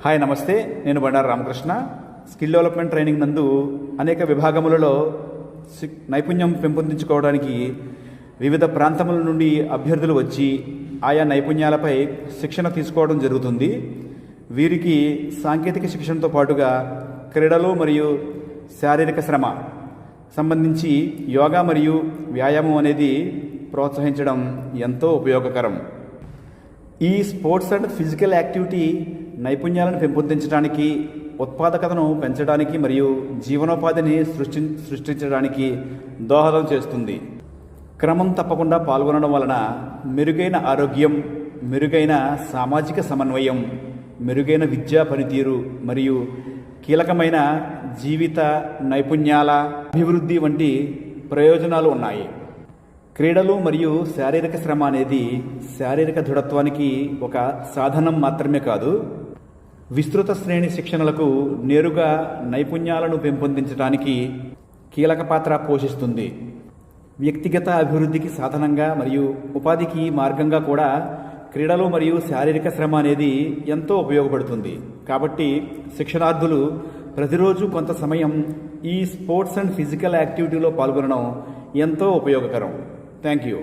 Hi నమస్తే, నేను Bandaru Ramakrishna. Skill development training నందు అనేక విభాగములలో నైపుణ్యం పెంపొందించుకోవడానికి వివిధ ప్రాంతముల నుండి అభ్యర్థులు వచ్చి ఆయా నైపుణ్యాలపై శిక్షణ తీసుకోవడం జరుగుతుంది. వీరికి సాంకేతిక శిక్షణతో పాటుగా క్రీడలు మరియు శారీరక శ్రమ సంబంధించి యోగా మరియు వ్యాయామం అనేది ప్రోత్సహించడం ఎంతో ఉపయోగకరం. ఈ స్పోర్ట్స్ అండ్ ఫిజికల్ యాక్టివిటీ నైపుణ్యాలను పెంపొందించడానికి, ఉత్పాదకతను పెంచడానికి మరియు జీవనోపాధిని సృష్టించడానికి దోహదం చేస్తుంది. క్రమం తప్పకుండా పాల్గొనడం వలన మెరుగైన ఆరోగ్యం, మెరుగైన సామాజిక సమన్వయం, మెరుగైన విద్యా పనితీరు మరియు కీలకమైన జీవిత నైపుణ్యాల అభివృద్ధి వంటి ప్రయోజనాలు ఉన్నాయి. క్రీడలు మరియు శారీరక శ్రమ అనేది శారీరక దృఢత్వానికి ఒక సాధనం మాత్రమే కాదు, విస్తృత శ్రేణి శిక్షణలకు నేరుగా నైపుణ్యాలను పెంపొందించడానికి కీలక పాత్ర పోషిస్తుంది. వ్యక్తిగత అభివృద్ధికి సాధనంగా మరియు ఉపాధికి మార్గంగా కూడా క్రీడలు మరియు శారీరక శ్రమ అనేది ఎంతో ఉపయోగపడుతుంది. కాబట్టి శిక్షణార్థులు ప్రతిరోజు కొంత సమయం ఈ స్పోర్ట్స్ అండ్ ఫిజికల్ యాక్టివిటీలో పాల్గొనడం ఎంతో ఉపయోగకరం. Thank you.